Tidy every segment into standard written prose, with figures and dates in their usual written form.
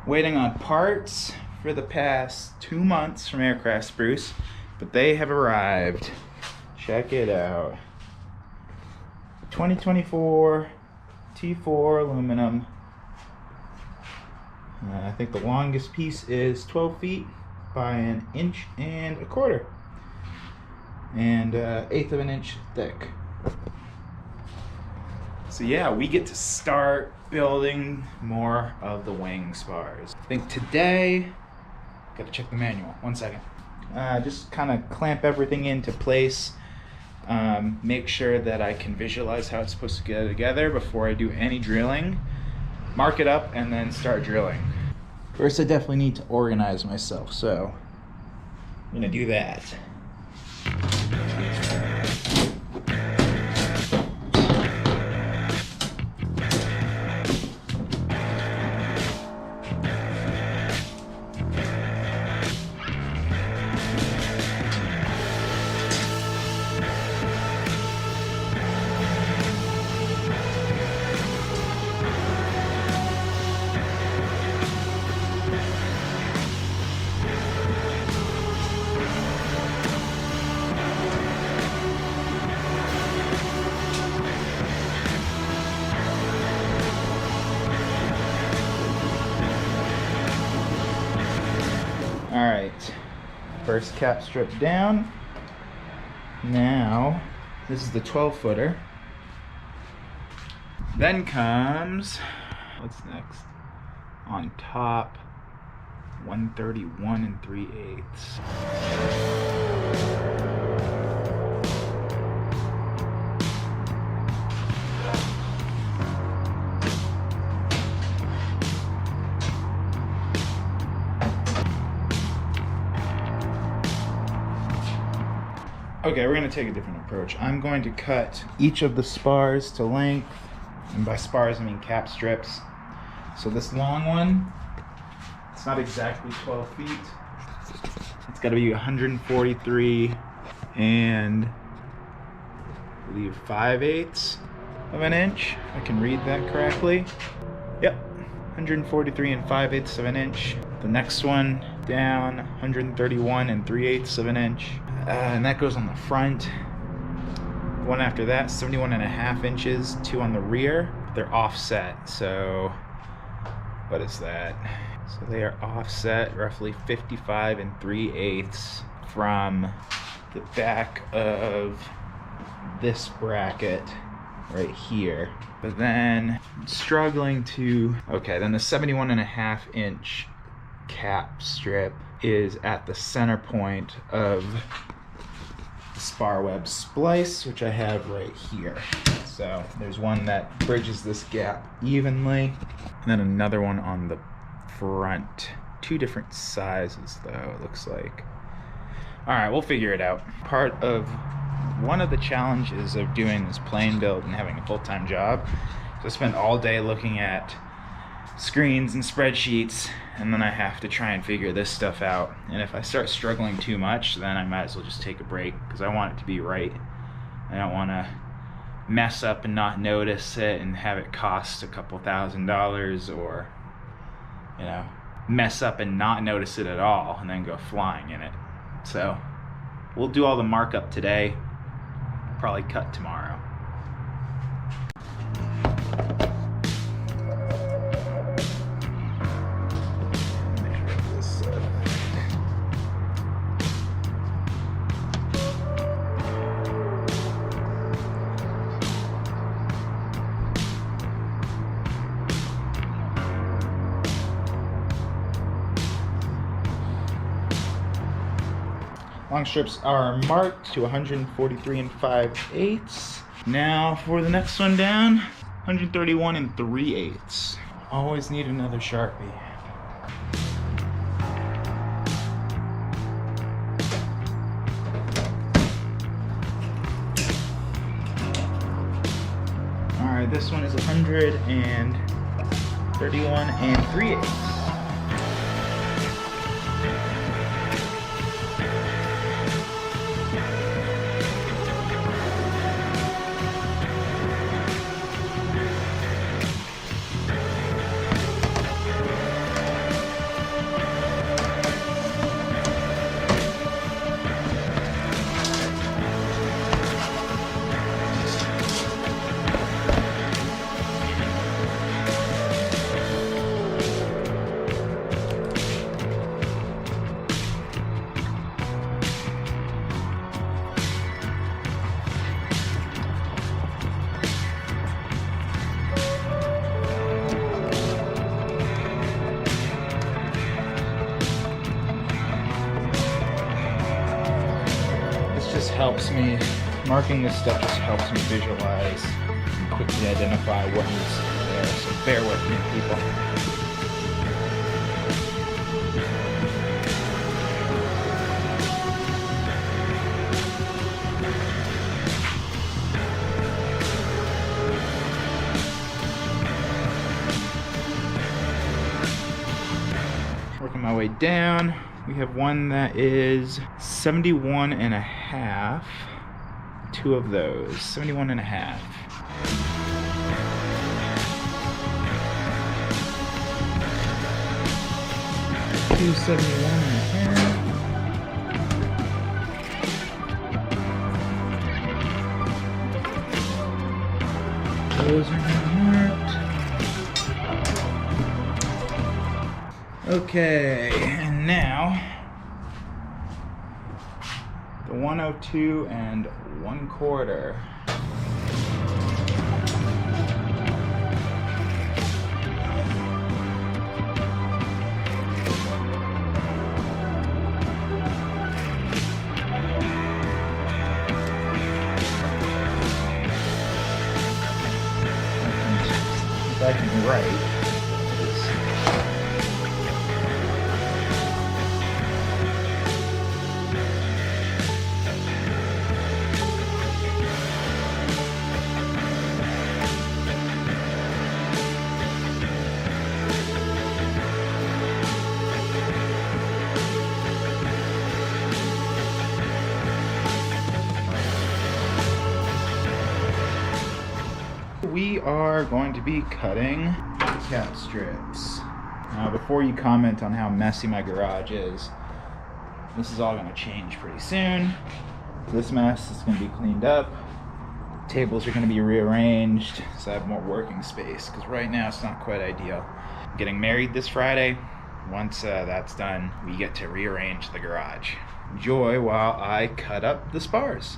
Waiting on parts for the past 2 months from Aircraft Spruce, but they have arrived. Check it out. 2024 T4 aluminum. I think the longest piece is 12 feet by 1 1.25 inches. And 1/8 of an inch thick. So yeah, we get to start building more of the wing spars. I think today, gotta check the manual, 1 second. Just kind of clamp everything into place. Make sure that I can visualize how it's supposed to go together before I do any drilling. Mark it up and then start drilling. First, I definitely need to organize myself, so I'm gonna do that. Alright, first cap strip down. Now, this is the 12-footer. Then comes, what's next? On top, 131 3/8. Okay, we're going to take a different approach. I'm going to cut each of the spars to length, and by spars I mean cap strips. So this long one, it's not exactly 12 feet. It's got to be 143 and I believe 5/8 of an inch. I can read that correctly. Yep, 143 and 5/8 of an inch. The next one down, 131 and 3/8 of an inch. And that goes on the front. The one after that, 71.5 inches, 2 on the rear. They're offset, so what is that? So they are offset roughly 55 and 3/8 from the back of this bracket right here. But then I'm struggling to, okay, then the 71.5 inch cap strip is at the center point of the spar web splice, which I have right here. So there's one that bridges this gap evenly, and then another one on the front. 2 different sizes though, it looks like. All right, we'll figure it out. One of the challenges of doing this plane build and having a full-time job is I spend all day looking at screens and spreadsheets, and then I have to try and figure this stuff out. And if I start struggling too much, then I might as well just take a break, because I want it to be right. I don't want to mess up and not notice it and have it cost a couple $1,000, or, you know, mess up and not notice it at all and then go flying in it. So we'll do all the markup today, probably cut tomorrow. Long strips are marked to 143 and 5/8. Now for the next one down, 131 and 3/8. Always need another Sharpie. Alright, this one is 131 and 3/8. helps me, marking this stuff just helps me visualize and quickly identify what needs to be there. So bear with me, people. Working my way down. We have one that is 71 and a half. Two of those, 71 and a half. Two 71 and a half. Those are not marked. Okay, and now the 102 and 1/4. If I can write. We are going to be cutting cap strips. Now, before you comment on how messy my garage is, this is all going to change pretty soon. This mess is going to be cleaned up. Tables are going to be rearranged so I have more working space, because right now it's not quite ideal. I'm getting married this Friday. Once that's done, we get to rearrange the garage. Enjoy while I cut up the spars.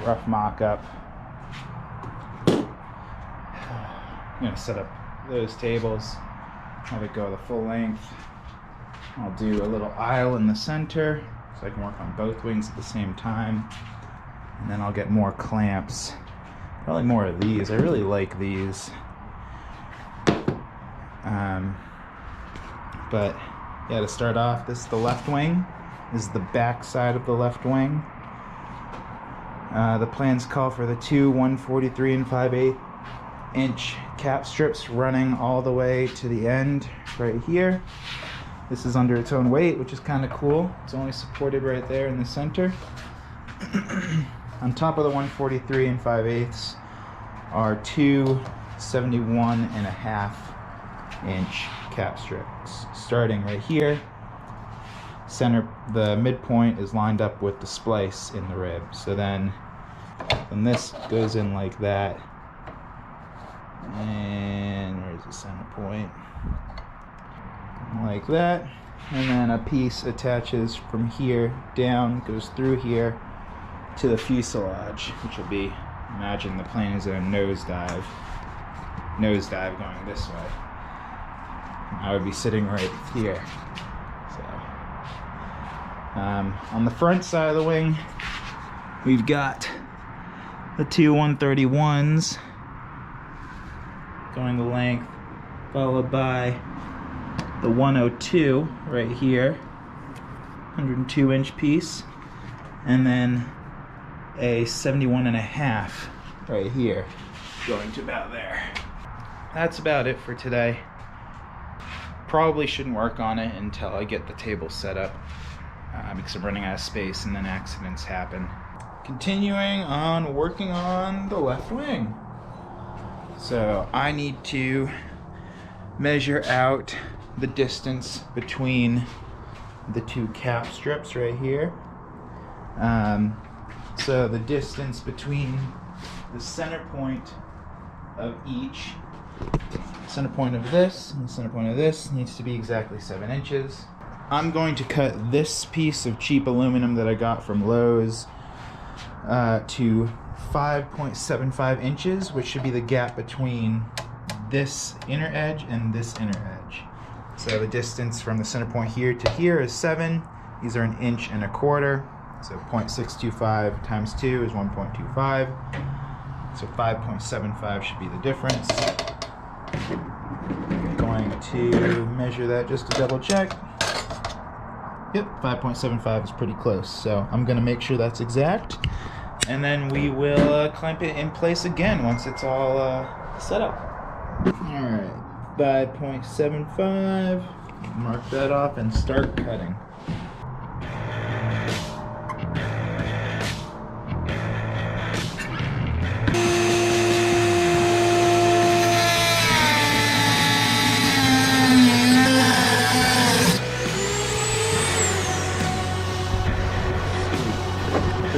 Rough mock-up. I'm going to set up those tables, have it go the full length. I'll do a little aisle in the center so I can work on both wings at the same time. And then I'll get more clamps. Probably more of these. I really like these. But Yeah, to start off, this is the left wing. This is the back side of the left wing. The plans call for the two 143 and 5/8 inch cap strips running all the way to the end right here. This is under its own weight, which is kind of cool. It's only supported right there in the center. On top of the 143 and 5/8 are two 71.5 inch cap strips starting right here. The midpoint is lined up with the splice in the rib. So then this goes in like that. And where's the center point? Like that. And then a piece attaches from here down, goes through here to the fuselage, which will be, imagine the plane is in a nosedive going this way. I would be sitting right here. So, on the front side of the wing, we've got the two 131s going the length, followed by the 102 right here, 102 inch piece, and then a 71.5 right here, going to about there. That's about it for today. Probably shouldn't work on it until I get the table set up, because I'm running out of space and then accidents happen. Continuing on working on the left wing. So I need to measure out the distance between the two cap strips right here. So the distance between the center point of each, center point of this and the center point of this needs to be exactly 7 inches. I'm going to cut this piece of cheap aluminum that I got from Lowe's to 5.75 inches, which should be the gap between this inner edge and this inner edge. So the distance from the center point here to here is 7. These are 1.25 inches. So 0.625 times 2 is 1.25. So 5.75 should be the difference. I'm going to measure that just to double check. Yep, 5.75 is pretty close. So I'm going to make sure that's exact. And then we will clamp it in place again once it's all set up. Alright, 5.75. Mark that off and start cutting.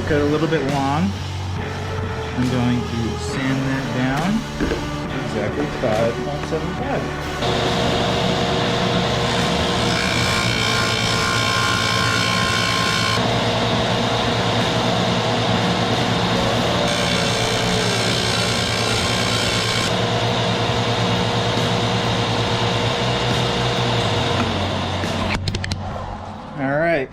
Cut a little bit long. I'm going to sand that down to exactly 5.75. All right.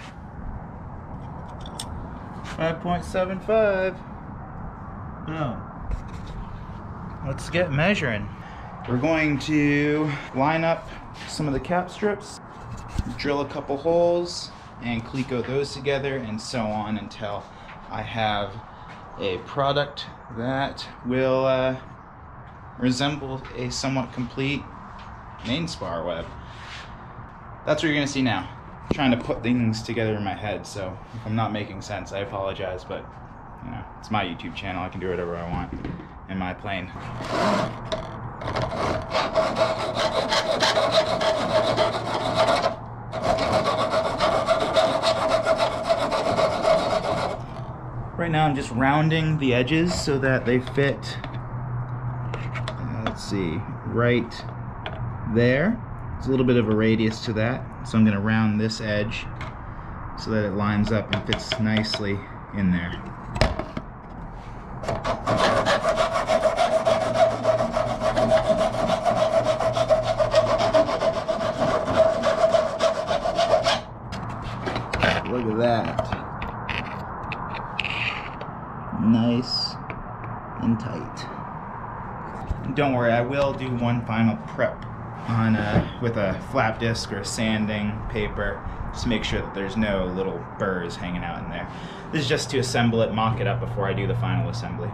5.75. Boom. Let's get measuring. We're going to line up some of the cap strips, drill a couple holes, and cleco those together, and so on until I have a product that will resemble a somewhat complete main spar web. That's what you're going to see now. I'm trying to put things together in my head, so if I'm not making sense, I apologize, but you know, it's my YouTube channel. I can do whatever I want in my plane. Right now I'm just rounding the edges so that they fit, let's see, right there. There's a little bit of a radius to that, so I'm going to round this edge so that it lines up and fits nicely in there. Look at that. Nice and tight. And don't worry, I will do one final prep on with a flap disc or sanding paper, just to make sure that there's no little burrs hanging out in there. This is just to assemble it, mock it up before I do the final assembly.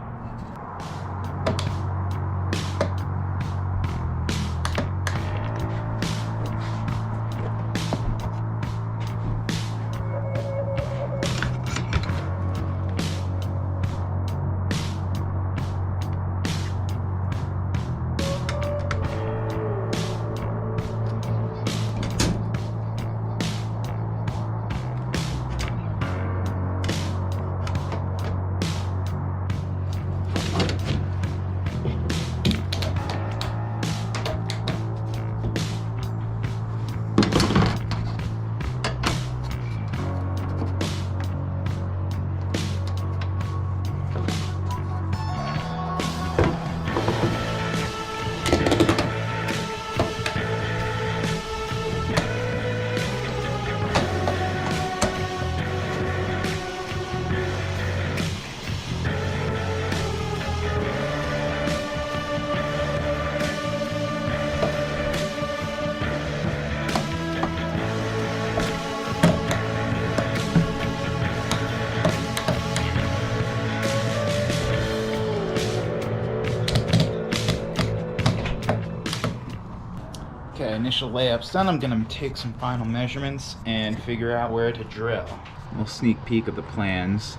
Okay, initial layup's done. I'm gonna take some final measurements and figure out where to drill. A little sneak peek of the plans.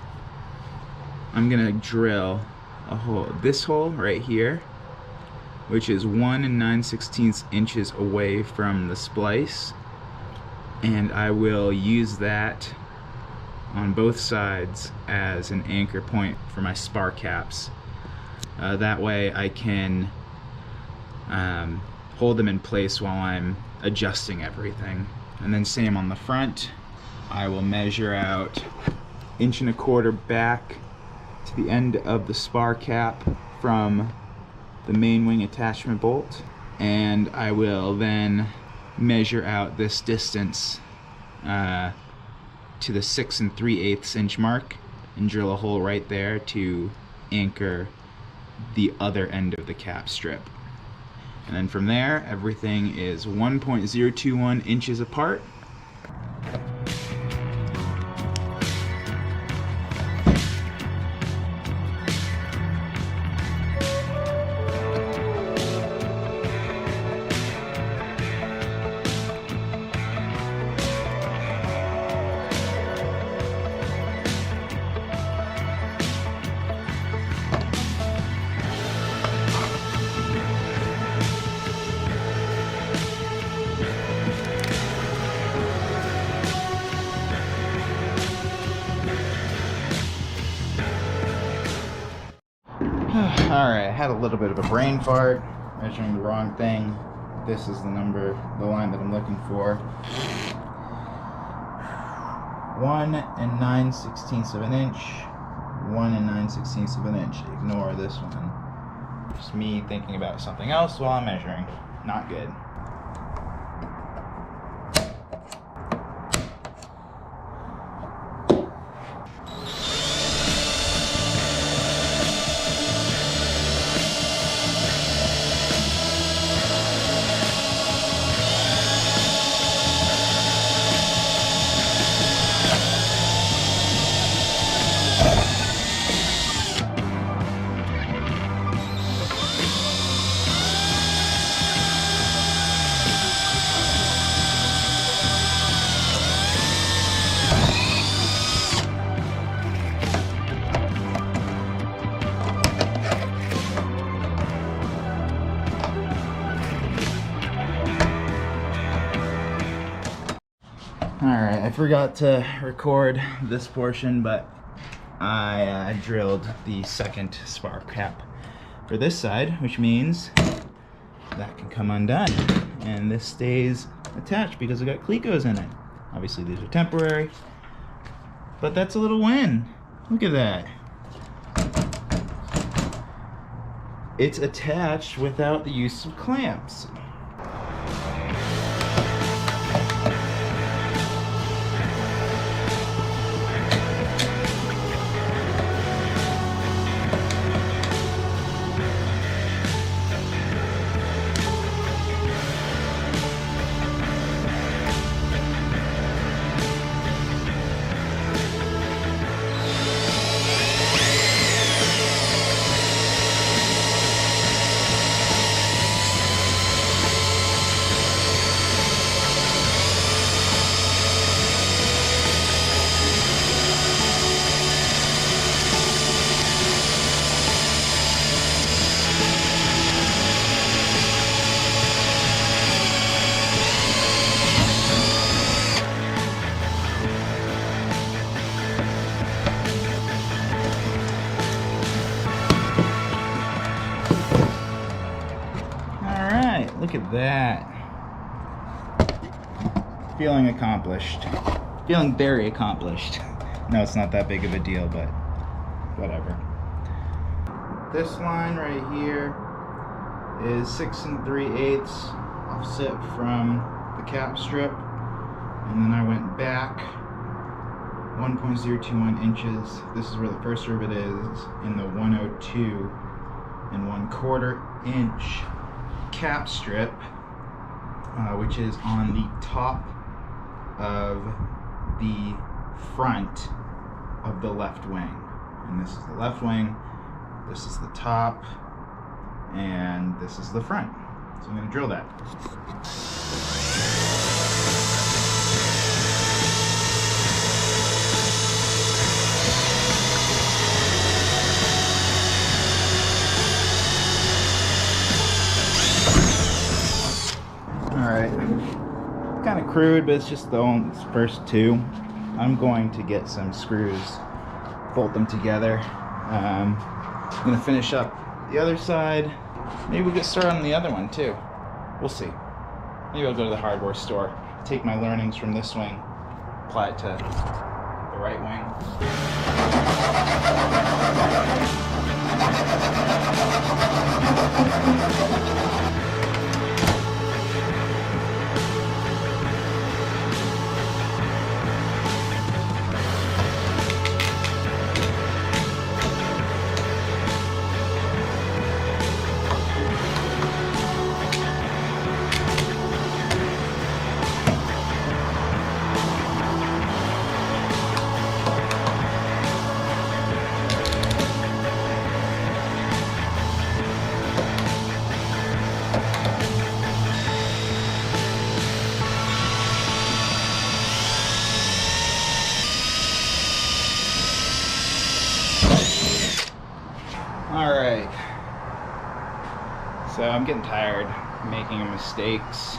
I'm gonna drill a hole, this hole right here, which is 1 9/16 inches away from the splice, and I will use that on both sides as an anchor point for my spar caps. That way I can hold them in place while I'm adjusting everything. And then same on the front. I will measure out 1.25 inches back to the end of the spar cap from the main wing attachment bolt, and I will then measure out this distance to the 6 3/8 inch mark and drill a hole right there to anchor the other end of the cap strip. And then from there, everything is 1.021 inches apart. Alright, I had a little bit of a brain fart, measuring the wrong thing. This is the number, the line that I'm looking for. 1 9/16 of an inch, 1 9/16 of an inch. Ignore this one. Just me thinking about something else while I'm measuring. Not good. Alright, I forgot to record this portion, but I drilled the second spar cap for this side, which means that can come undone. And this stays attached because it got clecos in it. Obviously these are temporary, but that's a little win. Look at that. It's attached without the use of clamps. Look at that. Feeling accomplished. Feeling very accomplished. No, it's not that big of a deal, but whatever. This line right here is 6 3/8 offset from the cap strip, and then I went back 1.021 inches. This is where the first rivet is in the 102 1/4 inch cap strip, which is on the top of the front of the left wing. And this is the left wing, this is the top, and this is the front. So I'm going to drill that. Alright, kind of crude, but it's just the first two. I'm going to get some screws, bolt them together. I'm going to finish up the other side. Maybe we'll get started on the other one too. We'll see. Maybe I'll go to the hardware store, take my learnings from this wing, apply it to the right wing. Alright, so I'm getting tired of making mistakes.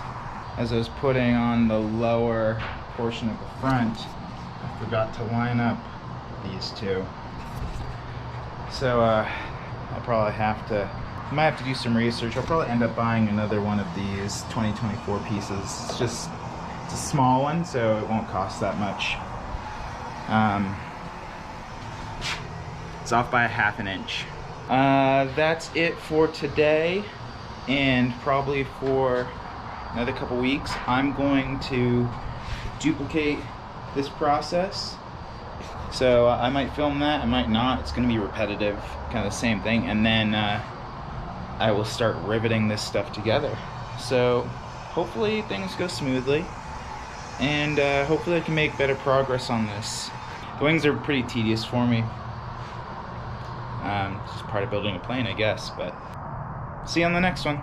As I was putting on the lower portion of the front, I forgot to line up these two. So I'll probably I might have to do some research. I'll probably end up buying another one of these 2024 pieces. It's a small one, so it won't cost that much. It's off by 1/2 inch. That's it for today, and probably for another couple weeks I'm going to duplicate this process. So I might film that, I might not. It's going to be repetitive, kind of the same thing, and then I will start riveting this stuff together. So hopefully things go smoothly, and hopefully I can make better progress on this. The wings are pretty tedious for me. It's just part of building a plane, I guess, but see you on the next one.